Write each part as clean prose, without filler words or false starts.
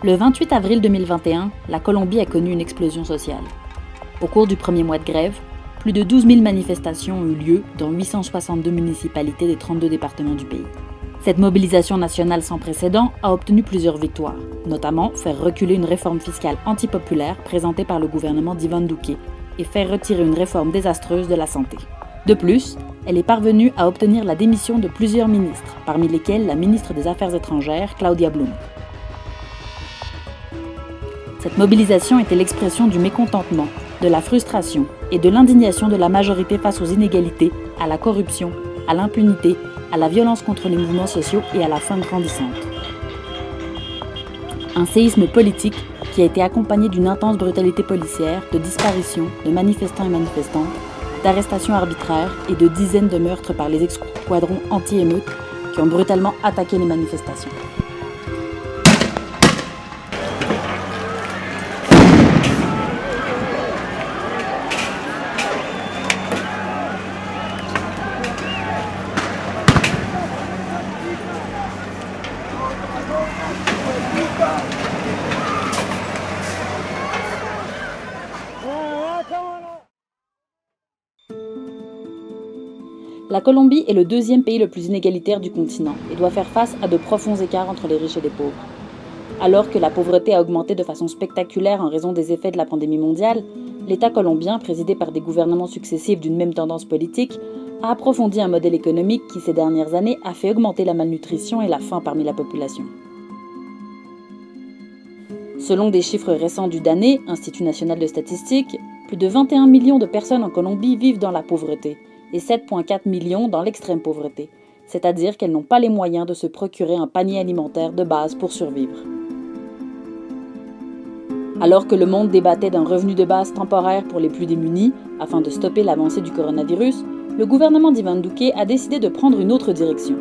Le 28 avril 2021, la Colombie a connu une explosion sociale. Au cours du premier mois de grève, plus de 12 000 manifestations ont eu lieu dans 862 municipalités des 32 départements du pays. Cette mobilisation nationale sans précédent a obtenu plusieurs victoires, notamment faire reculer une réforme fiscale antipopulaire présentée par le gouvernement d'Ivan Duque et faire retirer une réforme désastreuse de la santé. De plus, elle est parvenue à obtenir la démission de plusieurs ministres, parmi lesquels la ministre des Affaires étrangères, Claudia Blum. Cette mobilisation était l'expression du mécontentement, de la frustration et de l'indignation de la majorité face aux inégalités, à la corruption, à l'impunité, à la violence contre les mouvements sociaux et à la faim grandissante. Un séisme politique qui a été accompagné d'une intense brutalité policière, de disparitions de manifestants et manifestantes, d'arrestations arbitraires et de dizaines de meurtres par les escadrons anti-émeutes qui ont brutalement attaqué les manifestations. La Colombie est le deuxième pays le plus inégalitaire du continent et doit faire face à de profonds écarts entre les riches et les pauvres. Alors que la pauvreté a augmenté de façon spectaculaire en raison des effets de la pandémie mondiale, l'État colombien, présidé par des gouvernements successifs d'une même tendance politique, a approfondi un modèle économique qui, ces dernières années, a fait augmenter la malnutrition et la faim parmi la population. Selon des chiffres récents du DANE, Institut national de statistique, plus de 21 millions de personnes en Colombie vivent dans la pauvreté et 7,4 millions dans l'extrême pauvreté, c'est-à-dire qu'elles n'ont pas les moyens de se procurer un panier alimentaire de base pour survivre. Alors que le monde débattait d'un revenu de base temporaire pour les plus démunis, afin de stopper l'avancée du coronavirus, le gouvernement d'Ivan Duque a décidé de prendre une autre direction,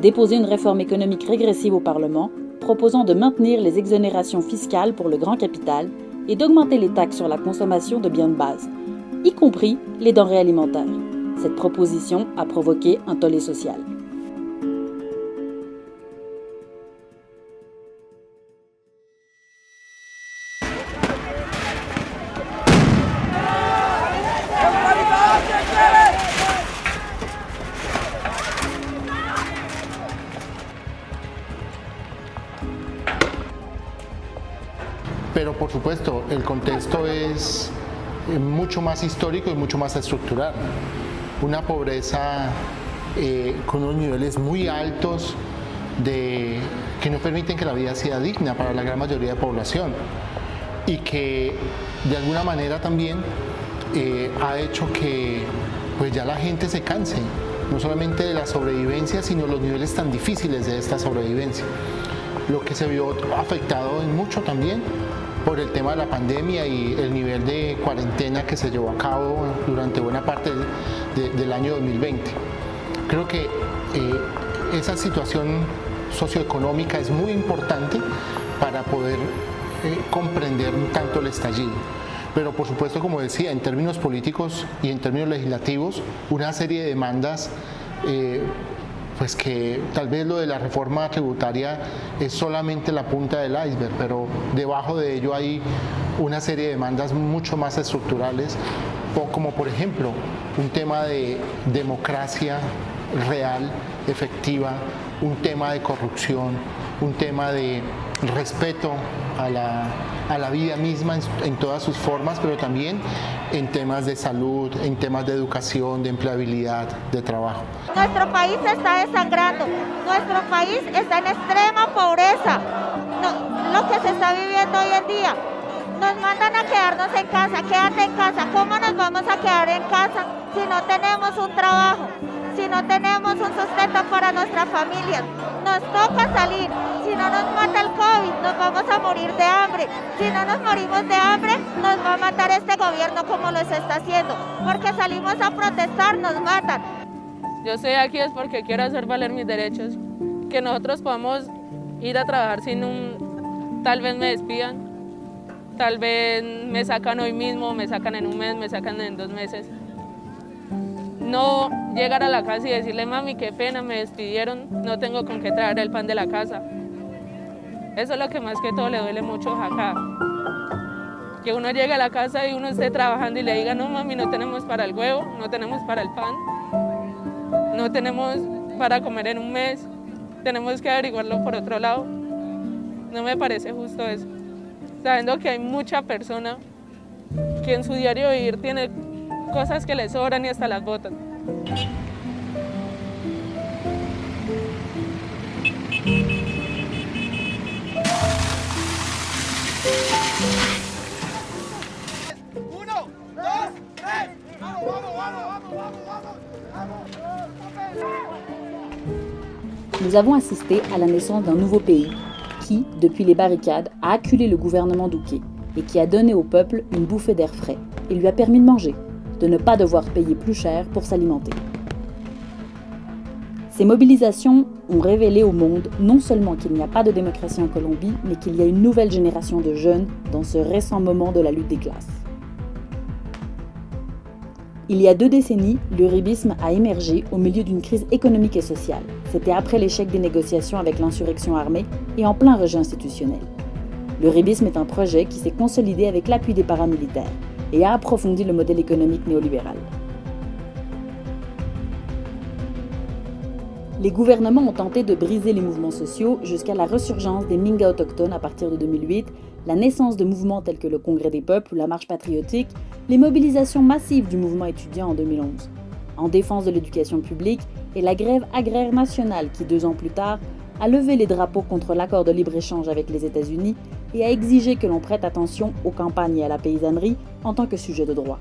déposer une réforme économique régressive au Parlement, proposant de maintenir les exonérations fiscales pour le grand capital et d'augmenter les taxes sur la consommation de biens de base, y compris les denrées alimentaires. Cette proposition a provoqué un tollé social. Pero por supuesto, el contexto es mucho más histórico y mucho más estructural. Una pobreza con unos niveles muy altos que no permiten que la vida sea digna para la gran mayoría de población y que de alguna manera también ha hecho que pues ya la gente se canse, no solamente de la sobrevivencia, sino los niveles tan difíciles de esta sobrevivencia. Lo que se vio afectado en mucho también por el tema de la pandemia y el nivel de cuarentena que se llevó a cabo durante buena parte del año 2020. Creo que esa situación socioeconómica es muy importante para poder comprender un tanto el estallido. Pero por supuesto, como decía, en términos políticos y en términos legislativos, una serie de demandas pues que tal vez lo de la reforma tributaria es solamente la punta del iceberg, pero debajo de ello hay una serie de demandas mucho más estructurales, como por ejemplo un tema de democracia real, efectiva, un tema de corrupción, un tema de respeto a la vida misma en todas sus formas, pero también en temas de salud, en temas de educación, de empleabilidad, de trabajo. Nuestro país se está desangrando, nuestro país está en extrema pobreza, lo que se está viviendo hoy en día. Nos mandan a quedarnos en casa, quédate en casa. ¿Cómo nos vamos a quedar en casa si no tenemos un trabajo, si no tenemos un sustento para nuestra familia? Nos toca salir. Si no nos mata el COVID, nos vamos a morir de hambre. Si no nos morimos de hambre, nos va a matar este gobierno como lo está haciendo. Porque salimos a protestar, nos matan. Yo estoy aquí es porque quiero hacer valer mis derechos. Que nosotros podamos ir a trabajar sin tal vez me despidan. Tal vez me sacan hoy mismo, me sacan en un mes, me sacan en 2 meses. No llegar a la casa y decirle, mami, qué pena, me despidieron, no tengo con qué traer el pan de la casa. Eso es lo que más que todo le duele mucho acá. Que uno llegue a la casa y uno esté trabajando y le diga, no mami, no tenemos para el huevo, no tenemos para el pan, no tenemos para comer en un mes, tenemos que averiguarlo por otro lado. No me parece justo eso, sabiendo que hay mucha persona que en su diario vivir tiene cosas que le sobran y hasta las botan. Nous avons assisté à la naissance d'un nouveau pays qui, depuis les barricades, a acculé le gouvernement Duque et qui a donné au peuple une bouffée d'air frais et lui a permis de manger, de ne pas devoir payer plus cher pour s'alimenter. Ces mobilisations ont révélé au monde non seulement qu'il n'y a pas de démocratie en Colombie, mais qu'il y a une nouvelle génération de jeunes dans ce récent moment de la lutte des classes. Il y a 2 décennies, l'uribisme a émergé au milieu d'une crise économique et sociale. C'était après l'échec des négociations avec l'insurrection armée et en plein rejet institutionnel. L'uribisme est un projet qui s'est consolidé avec l'appui des paramilitaires et a approfondi le modèle économique néolibéral. Les gouvernements ont tenté de briser les mouvements sociaux jusqu'à la ressurgence des Minga autochtones à partir de 2008, la naissance de mouvements tels que le Congrès des peuples ou la Marche patriotique, les mobilisations massives du mouvement étudiant en 2011, en défense de l'éducation publique et la grève agraire nationale qui, 2 ans plus tard, a levé les drapeaux contre l'accord de libre-échange avec les États-Unis et a exigé que l'on prête attention aux campagnes et à la paysannerie en tant que sujet de droit.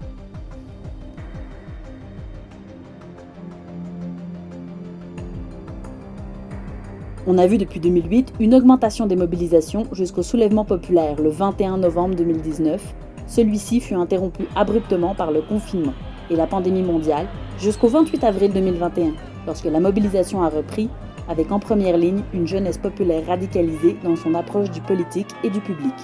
On a vu depuis 2008 une augmentation des mobilisations jusqu'au soulèvement populaire le 21 novembre 2019. Celui-ci fut interrompu abruptement par le confinement et la pandémie mondiale jusqu'au 28 avril 2021, lorsque la mobilisation a repris, avec en première ligne une jeunesse populaire radicalisée dans son approche du politique et du public.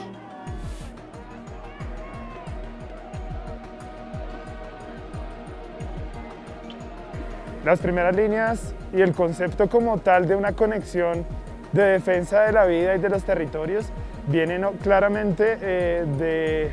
Las primeras líneas y el concepto como tal de una conexión de defensa de la vida y de los territorios vienen claramente de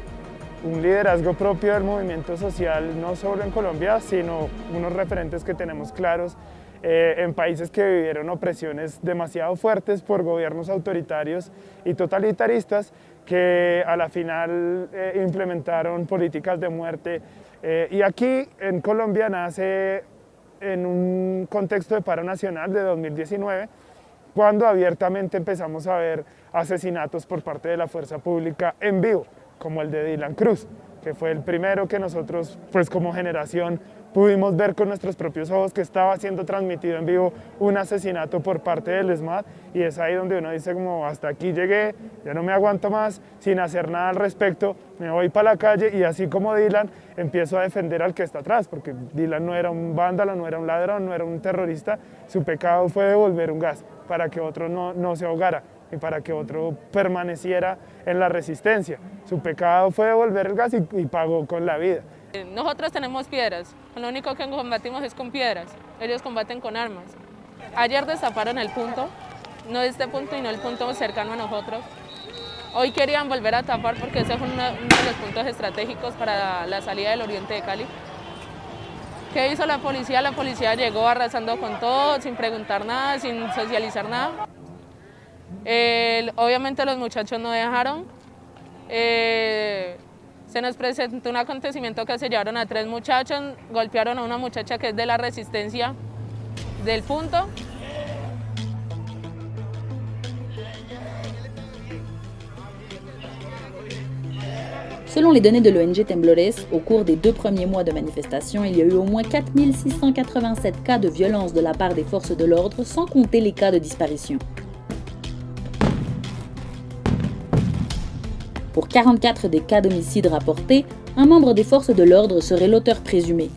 un liderazgo propio del movimiento social, no solo en Colombia, sino unos referentes que tenemos claros en países que vivieron opresiones demasiado fuertes por gobiernos autoritarios y totalitaristas que a la final implementaron políticas de muerte. Y aquí en Colombia nace en un contexto de paro nacional de 2019, cuando abiertamente empezamos a ver asesinatos por parte de la fuerza pública en vivo, como el de Dylan Cruz, que fue el primero que nosotros, pues como generación, pudimos ver con nuestros propios ojos que estaba siendo transmitido en vivo un asesinato por parte del ESMAD, y es ahí donde uno dice como hasta aquí llegué, ya no me aguanto más, sin hacer nada al respecto, me voy para la calle y así como Dylan empiezo a defender al que está atrás, porque Dylan no era un vándalo, no era un ladrón, no era un terrorista, su pecado fue devolver un gas para que otro no se ahogara y para que otro permaneciera en la resistencia. Su pecado fue devolver el gas y pagó con la vida. Nosotros tenemos piedras, lo único que combatimos es con piedras, ellos combaten con armas. Ayer destaparon el punto, no este punto y no el punto cercano a nosotros. Hoy querían volver a tapar porque ese fue uno de los puntos estratégicos para la salida del oriente de Cali. ¿Qué hizo la policía? La policía llegó arrasando con todo, sin preguntar nada, sin socializar nada. Obviamente los muchachos no dejaron. Se nos presentó un acontecimiento que se llevaron a 3 muchachos, golpearon a una muchacha que es de la resistencia del punto. Selon les données de l'ONG Temblores, au cours des 2 premiers mois de manifestation, il y a eu au moins 4687 cas de violence de la part des forces de l'ordre, sans compter les cas de disparition. Pour 44 des cas d'homicide rapportés, un membre des forces de l'ordre serait l'auteur présumé.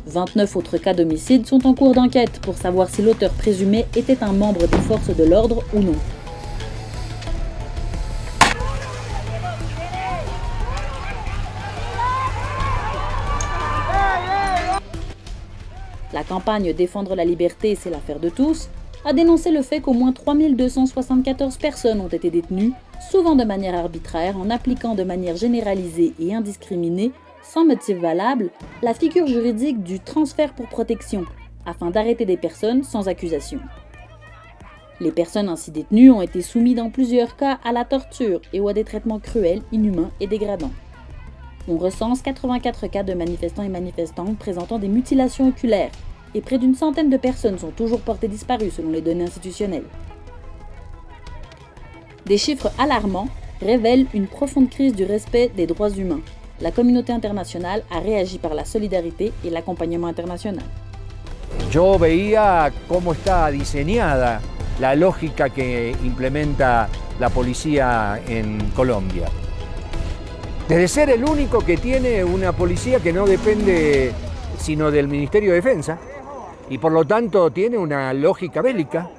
29 autres cas d'homicide sont en cours d'enquête pour savoir si l'auteur présumé était un membre des forces de l'ordre ou non. La campagne Défendre la liberté, c'est l'affaire de tous a dénoncé le fait qu'au moins 3274 personnes ont été détenues, souvent de manière arbitraire, en appliquant de manière généralisée et indiscriminée, sans motif valable, la figure juridique du transfert pour protection, afin d'arrêter des personnes sans accusation. Les personnes ainsi détenues ont été soumises dans plusieurs cas à la torture et ou à des traitements cruels, inhumains et dégradants. On recense 84 cas de manifestants et manifestantes présentant des mutilations oculaires, et près d'une centaine de personnes sont toujours portées disparues selon les données institutionnelles. Des chiffres alarmants révèlent une profonde crise du respect des droits humains. La communauté internationale a réagi par la solidarité et l'accompagnement international. Yo veía cómo está diseñada la lógica que implementa la policía en Colombia. Desde ser el único que tiene una policía que no depende sino del Ministerio de Defensa, y por lo tanto tiene una lógica bélica,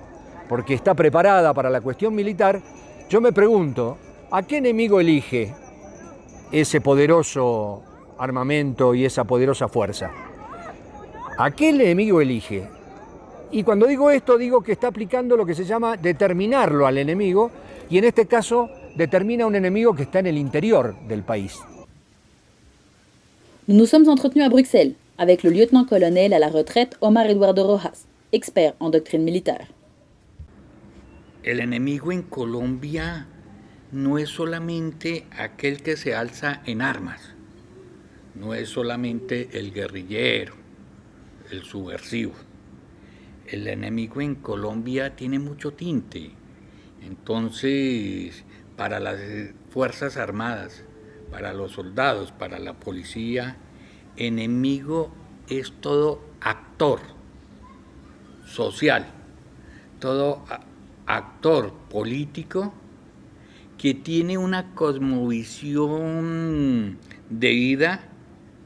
porque está preparada para la cuestión militar, yo me pregunto, ¿a qué enemigo elige ese poderoso armamento y esa poderosa fuerza? ¿A qué enemigo elige? Y cuando digo esto, digo que está aplicando lo que se llama determinarlo al enemigo, y en este caso determina un enemigo que está en el interior del país. Nous nous sommes entretenus à Bruxelles avec le lieutenant-colonel à la retraite Omar Eduardo Rojas, expert en doctrine militaire. El enemigo en Colombia no es solamente aquel que se alza en armas, no es solamente el guerrillero, el subversivo. El enemigo en Colombia tiene mucho tinte. Entonces, para las Fuerzas Armadas, para los soldados, para la policía, enemigo es todo actor social, todo actor político que tiene una cosmovisión de vida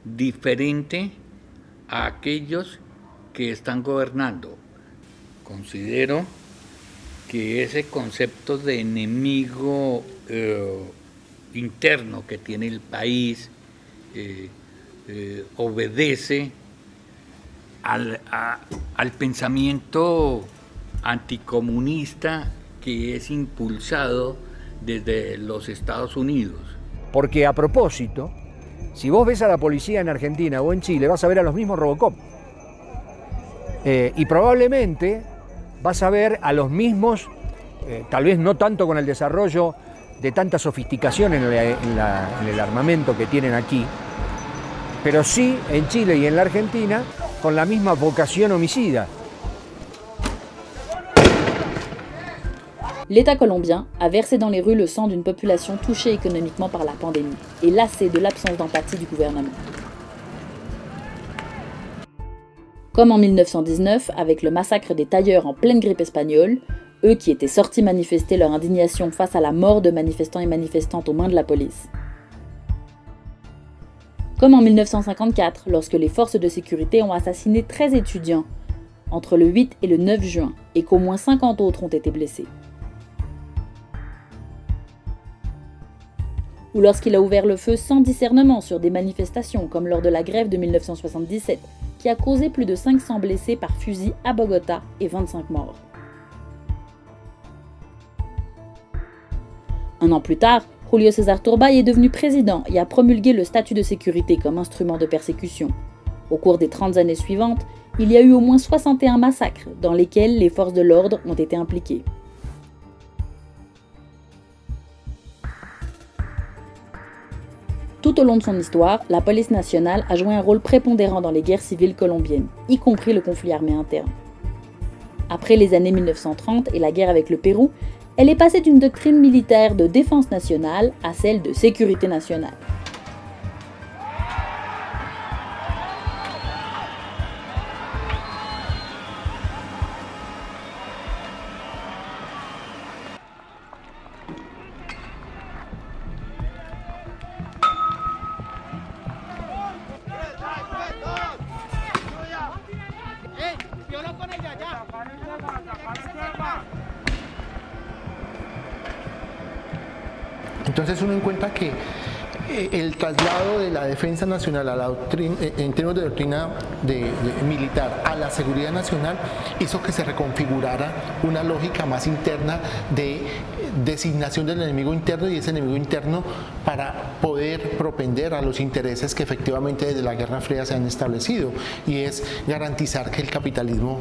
diferente a aquellos que están gobernando. Considero que ese concepto de enemigo interno que tiene el país obedece al pensamiento anticomunista que es impulsado desde los Estados Unidos. Porque a propósito, si vos ves a la policía en Argentina o en Chile, vas a ver a los mismos Robocop. Y probablemente vas a ver a los mismos, tal vez no tanto con el desarrollo de tanta sofisticación en el armamento que tienen aquí, pero sí en Chile y en la Argentina con la misma vocación homicida. L'État colombien a versé dans les rues le sang d'une population touchée économiquement par la pandémie et lassée de l'absence d'empathie du gouvernement. Comme en 1919, avec le massacre des tailleurs en pleine grippe espagnole, eux qui étaient sortis manifester leur indignation face à la mort de manifestants et manifestantes aux mains de la police. Comme en 1954, lorsque les forces de sécurité ont assassiné 13 étudiants entre le 8 et le 9 juin et qu'au moins 50 autres ont été blessés. Ou lorsqu'il a ouvert le feu sans discernement sur des manifestations comme lors de la grève de 1977, qui a causé plus de 500 blessés par fusil à Bogota et 25 morts. Un an plus tard, Julio César Turbay est devenu président et a promulgué le statut de sécurité comme instrument de persécution. Au cours des 30 années suivantes, il y a eu au moins 61 massacres dans lesquels les forces de l'ordre ont été impliquées. Tout au long de son histoire, la police nationale a joué un rôle prépondérant dans les guerres civiles colombiennes, y compris le conflit armé interne. Après les années 1930 et la guerre avec le Pérou, elle est passée d'une doctrine militaire de défense nationale à celle de sécurité nationale. Entonces uno encuentra que el traslado de la defensa nacional a la doctrina, en términos de doctrina militar a la seguridad nacional hizo que se reconfigurara una lógica más interna de designación del enemigo interno y ese enemigo interno para poder propender a los intereses que efectivamente desde la Guerra Fría se han establecido, y es garantizar que el capitalismo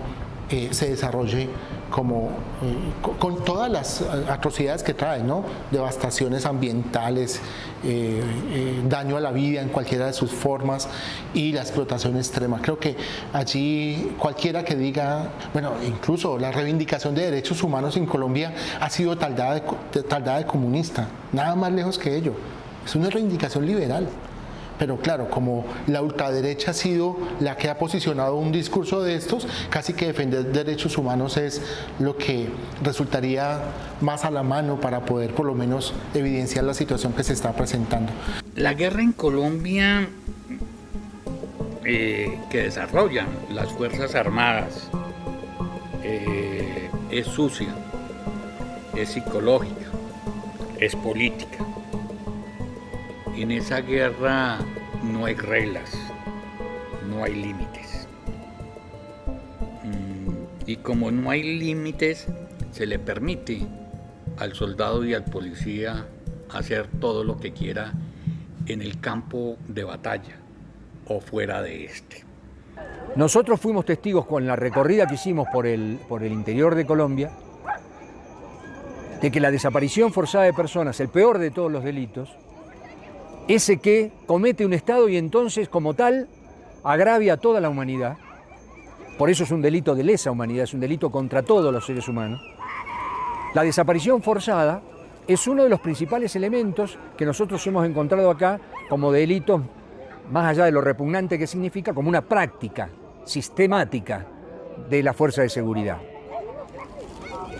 se desarrolle con todas las atrocidades que trae, ¿no? Devastaciones ambientales, daño a la vida en cualquiera de sus formas y la explotación extrema. Creo que allí cualquiera que diga, bueno, incluso la reivindicación de derechos humanos en Colombia ha sido taldada de comunista, nada más lejos que ello. Es una reivindicación liberal. Pero claro, como la ultraderecha ha sido la que ha posicionado un discurso de estos, casi que defender derechos humanos es lo que resultaría más a la mano para poder por lo menos evidenciar la situación que se está presentando. La guerra en Colombia que desarrollan las Fuerzas Armadas es sucia, es psicológica, es política. En esa guerra no hay reglas, no hay límites. Y como no hay límites, se le permite al soldado y al policía hacer todo lo que quiera en el campo de batalla o fuera de este. Nosotros fuimos testigos con la recorrida que hicimos por el interior de Colombia de que la desaparición forzada de personas, el peor de todos los delitos, ese que comete un Estado y entonces, como tal, agravia a toda la humanidad. Por eso es un delito de lesa humanidad, es un delito contra todos los seres humanos. La desaparición forzada es uno de los principales elementos que nosotros hemos encontrado acá como delitos, más allá de lo repugnante que significa, como una práctica sistemática de la fuerza de seguridad.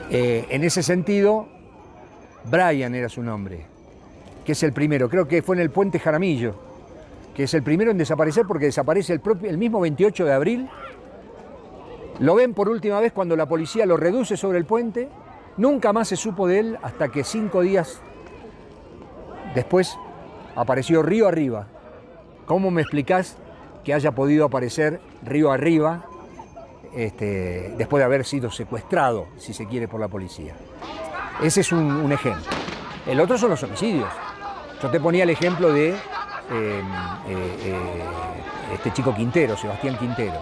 En ese sentido, Brian era su nombre, que es el primero, creo que fue en el puente Jaramillo, que es el primero en desaparecer porque desaparece el mismo 28 de abril. Lo ven por última vez cuando la policía lo reduce sobre el puente, nunca más se supo de él hasta que 5 días después apareció río arriba. ¿Cómo me explicás que haya podido aparecer río arriba después de haber sido secuestrado, si se quiere, por la policía? Ese es un ejemplo. El otro son los homicidios. Yo te ponía el ejemplo de este chico Quintero, Sebastián Quintero,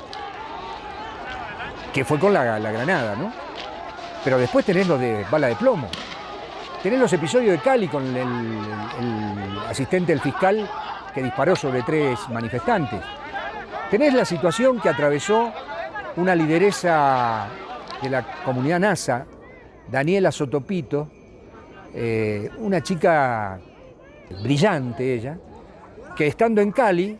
que fue con la granada, ¿no? Pero después tenés los de bala de plomo. Tenés los episodios de Cali con el asistente del fiscal que disparó sobre 3 manifestantes. Tenés la situación que atravesó una lideresa de la comunidad NASA, Daniela Sotopito, una chica brillante ella, que estando en Cali,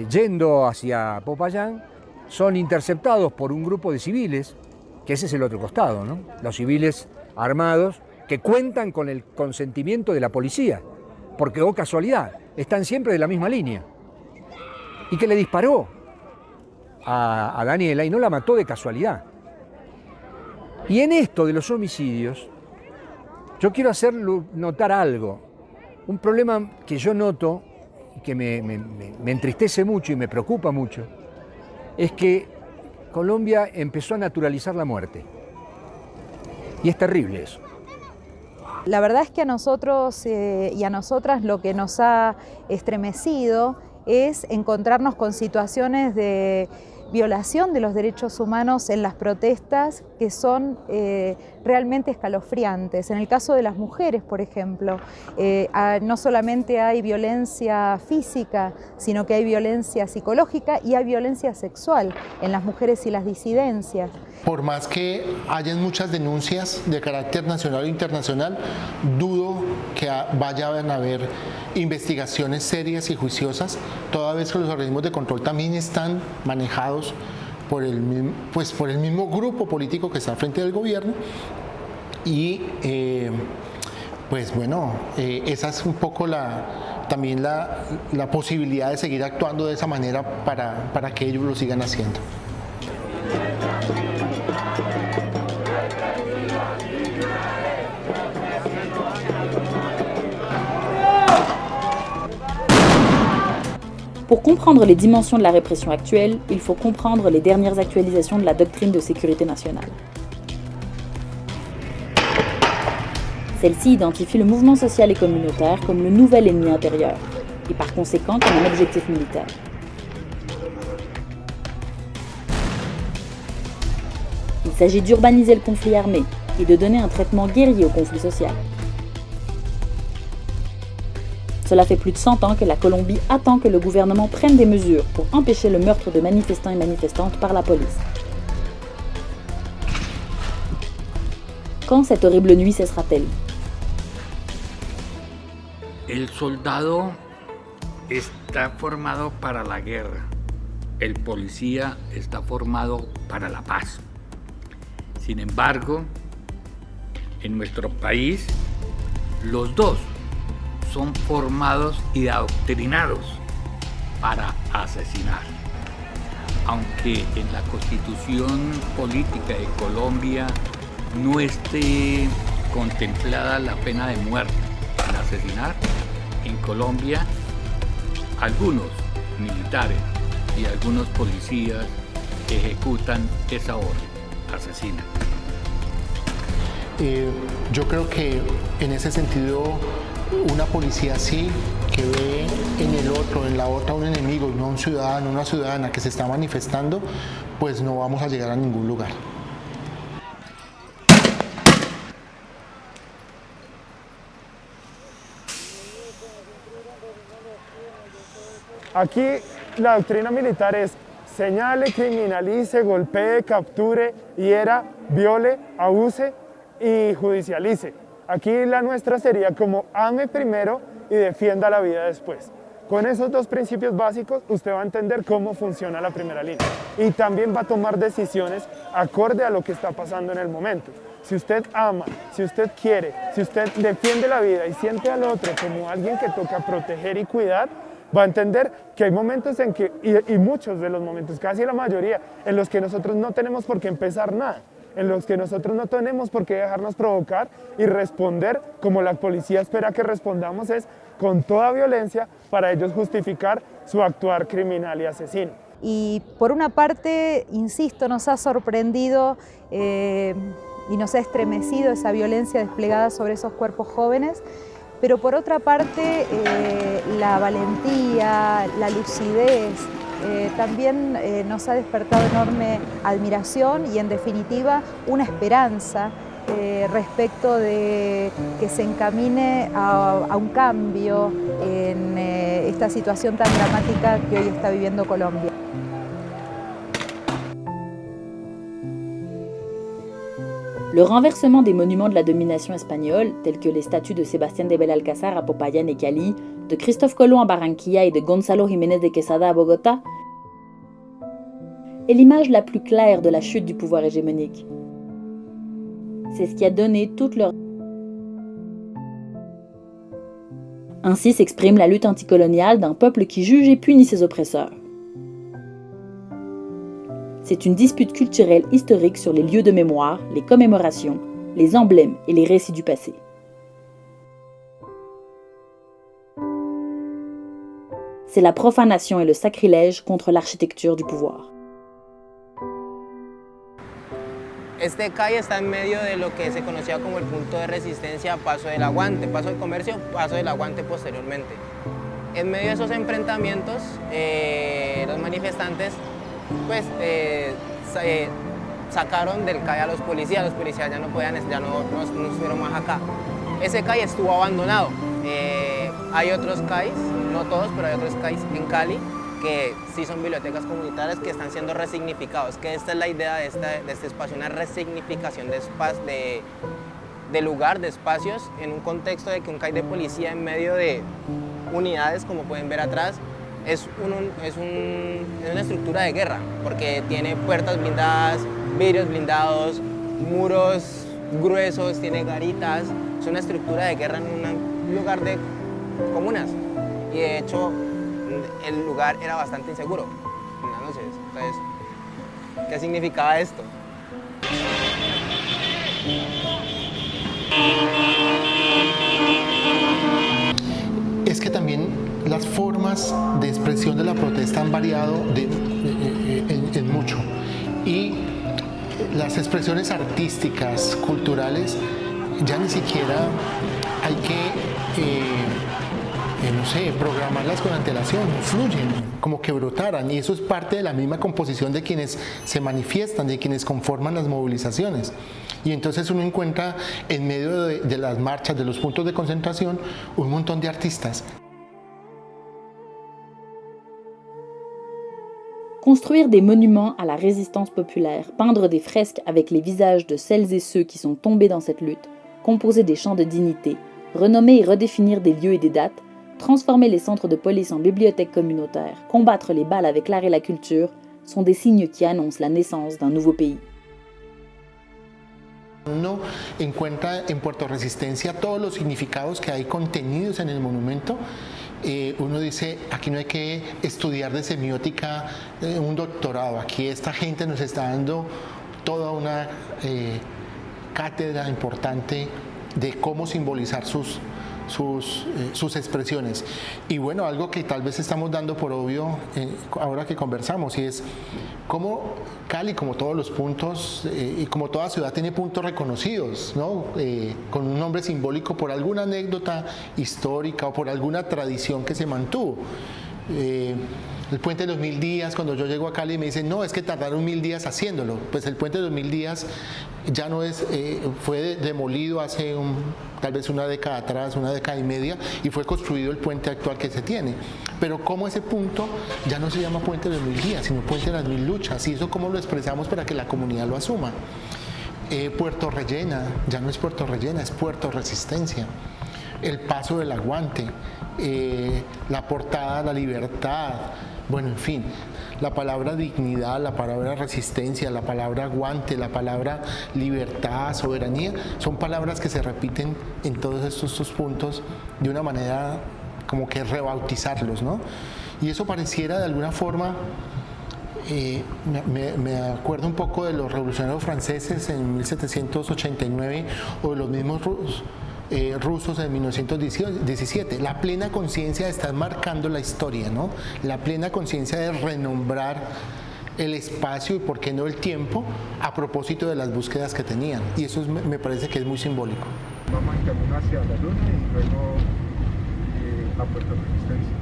yendo hacia Popayán, son interceptados por un grupo de civiles, que ese es el otro costado, ¿no? Los civiles armados que cuentan con el consentimiento de la policía, porque, oh casualidad, están siempre de la misma línea, y que le disparó a Daniela y no la mató de casualidad. Y en esto de los homicidios, yo quiero hacer notar algo, un problema que yo noto, que me entristece mucho y me preocupa mucho, es que Colombia empezó a naturalizar la muerte. Y es terrible eso. La verdad es que a nosotros y a nosotras lo que nos ha estremecido es encontrarnos con situaciones de violación de los derechos humanos en las protestas que son realmente escalofriantes. En el caso de las mujeres, por ejemplo, no solamente hay violencia física, sino que hay violencia psicológica y hay violencia sexual en las mujeres y las disidencias. Por más que hayan muchas denuncias de carácter nacional e internacional, dudo que vayan a haber investigaciones serias y juiciosas, toda vez que los organismos de control también están manejados por el mismo grupo político que está al frente del gobierno. Y esa es un poco también la posibilidad de seguir actuando de esa manera para que ellos lo sigan haciendo. Pour comprendre les dimensions de la répression actuelle, il faut comprendre les dernières actualisations de la doctrine de sécurité nationale. Celle-ci identifie le mouvement social et communautaire comme le nouvel ennemi intérieur, et par conséquent comme un objectif militaire. Il s'agit d'urbaniser le conflit armé et de donner un traitement guerrier au conflit social. Cela fait plus de 100 ans que la Colombie attend que le gouvernement prenne des mesures pour empêcher le meurtre de manifestants et manifestantes par la police. Quand cette horrible nuit cessera-t-elle? El soldado está formado para la guerra, el policía está formado para la paz. Sin embargo, en nuestro país, los dos son formados y adoctrinados para asesinar. Aunque en la Constitución Política de Colombia no esté contemplada la pena de muerte al asesinar, en Colombia algunos militares y algunos policías ejecutan esa orden, asesinan. Yo creo que en ese sentido una policía así, que ve en el otro, en la otra un enemigo y no un ciudadano, una ciudadana que se está manifestando, pues no vamos a llegar a ningún lugar. Aquí la doctrina militar es señale, criminalice, golpee, capture, hiera, viole, abuse y judicialice. Aquí la nuestra sería como ame primero y defienda la vida después. Con esos dos principios básicos usted va a entender cómo funciona la primera línea y también va a tomar decisiones acorde a lo que está pasando en el momento. Si usted ama, si usted quiere, si usted defiende la vida y siente al otro como alguien que toca proteger y cuidar, va a entender que hay momentos en que, y muchos de los momentos, casi la mayoría, en los que nosotros no tenemos por qué empezar nada, en los que nosotros no tenemos por qué dejarnos provocar y responder como la policía espera que respondamos, es con toda violencia para ellos justificar su actuar criminal y asesino. Y por una parte, insisto, nos ha sorprendido y nos ha estremecido esa violencia desplegada sobre esos cuerpos jóvenes, pero por otra parte la valentía, la lucidez, también nos ha despertado enorme admiración y en definitiva una esperanza respecto de que se encamine a un cambio en esta situación tan dramática que hoy está viviendo Colombia. Le renversement des monuments de la domination espagnole, tels que les statues de Sebastián de Belalcázar à Popayán et Cali, de Christophe Colomb à Barranquilla et de Gonzalo Jiménez de Quesada à Bogotá, est l'image la plus claire de la chute du pouvoir hégémonique. C'est ce qui a donné toute leur... Ainsi s'exprime la lutte anticoloniale d'un peuple qui juge et punit ses oppresseurs. C'est une dispute culturelle historique sur les lieux de mémoire, les commémorations, les emblèmes et les récits du passé. C'est la profanation et le sacrilège contre l'architecture du pouvoir. Este CAI está en medio de lo que se conocía como el punto de resistencia Paso del Aguante, Paso del Comercio, Paso del Aguante posteriormente. En medio de esos enfrentamientos, los manifestantes pues, sacaron del CAI a los policías ya no podían, ya no estuvieron más acá. Ese CAI estuvo abandonado. Hay otros CAIs, no todos, pero hay otros CAIs en Cali que sí son bibliotecas comunitarias que están siendo resignificados, que esta es la idea de este espacio, una resignificación de lugar, de espacios, en un contexto de que un CAI de policía en medio de unidades, como pueden ver atrás, es una estructura de guerra, porque tiene puertas blindadas, vidrios blindados, muros gruesos, tiene garitas, es una estructura de guerra en un lugar de comunas, y de hecho el lugar era bastante inseguro en las noches. Entonces, ¿qué significaba esto? Es que también las formas formas de expresión de la protesta han variado en mucho. Y las expresiones artísticas, culturales, ya ni siquiera hay que, no sé, programarlas con antelación, fluyen, como que brotaran, y eso es parte de la misma composición de quienes se manifiestan, de quienes conforman las movilizaciones. Y entonces uno encuentra en medio de las marchas, de los puntos de concentración, un montón de artistas. Construire des monuments à la résistance populaire, peindre des fresques avec les visages de celles et ceux qui sont tombés dans cette lutte, composer des chants de dignité, renommer et redéfinir des lieux et des dates, transformer les centres de police en bibliothèques communautaires, combattre les balles avec l'art et la culture, sont des signes qui annoncent la naissance d'un nouveau pays. Uno encuentra en Puerto Resistencia todos los significados que hay contenidos en el monumento. Uno dice, aquí no hay que estudiar de semiótica un doctorado, aquí esta gente nos está dando toda una cátedra importante de cómo simbolizar sus expresiones. Y bueno, algo que tal vez estamos dando por obvio ahora que conversamos, y es cómo Cali, como todos los puntos y como toda ciudad, tiene puntos reconocidos, ¿no? Con un nombre simbólico por alguna anécdota histórica o por alguna tradición que se mantuvo. El puente de los 1000 días, cuando yo llego a Cali me dicen, no, es que tardaron 1000 días haciéndolo. Pues el puente de los 1000 días ya no es, fue demolido hace tal vez una década atrás, una década y media, y fue construido el puente actual que se tiene. Pero como ese punto ya no se llama puente de los 1000 días, sino puente de las 1000 luchas, y eso cómo lo expresamos para que la comunidad lo asuma. Puerto Rellena, ya no es Puerto Rellena, es Puerto Resistencia. El paso del aguante, la portada, la libertad, bueno, en fin, la palabra dignidad, la palabra resistencia, la palabra aguante, la palabra libertad, soberanía, son palabras que se repiten en todos estos puntos de una manera como que rebautizarlos, ¿no? Y eso pareciera de alguna forma, me acuerdo un poco de los revolucionarios franceses en 1789 o de los mismos rusos en 1917, la plena conciencia de estar marcando la historia, ¿no? La plena conciencia de renombrar el espacio y por qué no el tiempo a propósito de las búsquedas que tenían, y eso me parece que es muy simbólico. Vamos en camino hacia la luna y luego a Puerto Resistencia.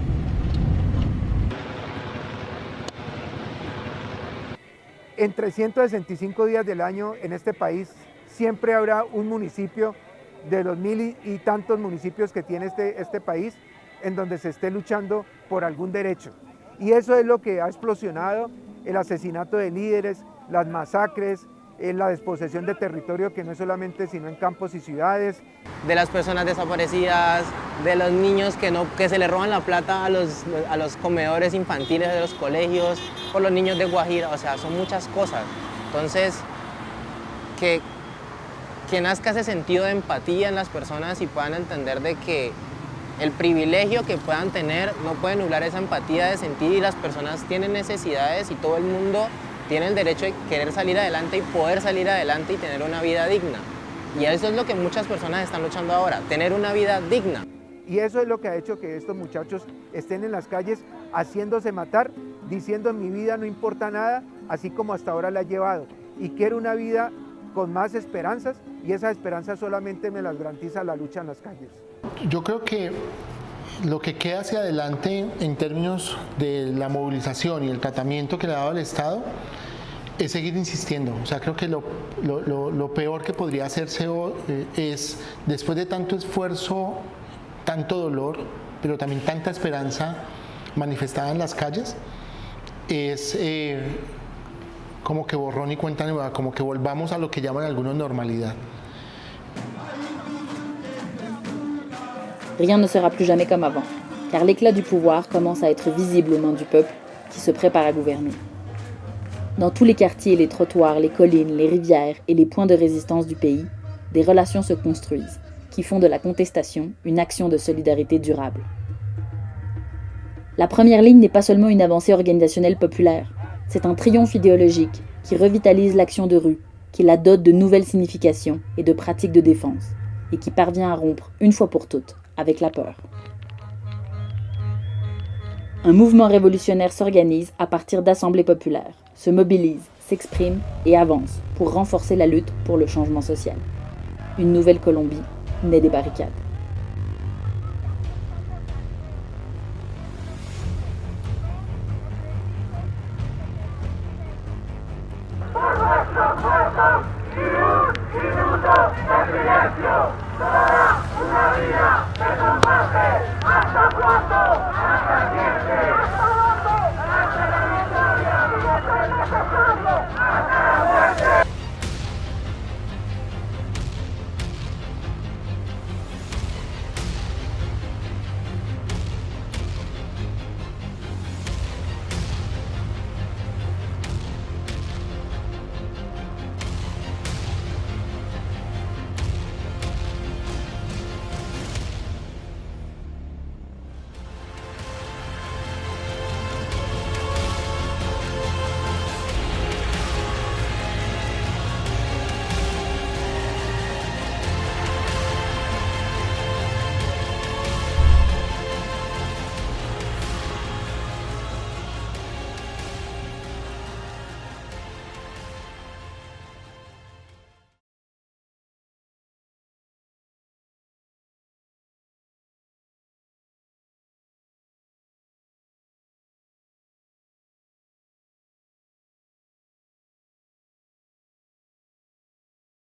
En 365 días del año en este país siempre habrá un municipio de los 1000 y tantos municipios que tiene este país en donde se esté luchando por algún derecho. Y eso es lo que ha explosionado el asesinato de líderes, las masacres, la desposesión de territorio, que no es solamente sino en campos y ciudades. De las personas desaparecidas, de los niños que se le roban la plata a los comedores infantiles de los colegios, por los niños de Guajira, o sea, son muchas cosas. Entonces, que nazca ese sentido de empatía en las personas y puedan entender de que el privilegio que puedan tener no puede nublar esa empatía de sentir, y las personas tienen necesidades y todo el mundo tiene el derecho de querer salir adelante y poder salir adelante y tener una vida digna. Y eso es lo que muchas personas están luchando ahora, tener una vida digna. Y eso es lo que ha hecho que estos muchachos estén en las calles haciéndose matar, diciendo mi vida no importa nada, así como hasta ahora la he llevado. Y quiero una vida con más esperanzas, y esa esperanza solamente me las garantiza la lucha en las calles. Yo creo que lo que queda hacia adelante en términos de la movilización y el tratamiento que le ha dado el Estado es seguir insistiendo. O sea, creo que lo peor que podría hacerse es, después de tanto esfuerzo, tanto dolor, pero también tanta esperanza manifestada en las calles, es como que borrón y cuenta nueva, como que volvamos a lo que llaman algunos normalidad. Rien ne sera plus jamais comme avant, car l'éclat du pouvoir commence à être visible aux mains du peuple qui se prépare à gouverner. Dans tous les quartiers, les trottoirs, les collines, les rivières et les points de résistance du pays, des relations se construisent, qui font de la contestation une action de solidarité durable. La première ligne n'est pas seulement une avancée organisationnelle populaire, c'est un triomphe idéologique qui revitalise l'action de rue, qui la dote de nouvelles significations et de pratiques de défense, et qui parvient à rompre, une fois pour toutes, avec la peur. Un mouvement révolutionnaire s'organise à partir d'assemblées populaires, se mobilise, s'exprime et avance pour renforcer la lutte pour le changement social. Une nouvelle Colombie naît des barricades. ¿Hasta cuándo?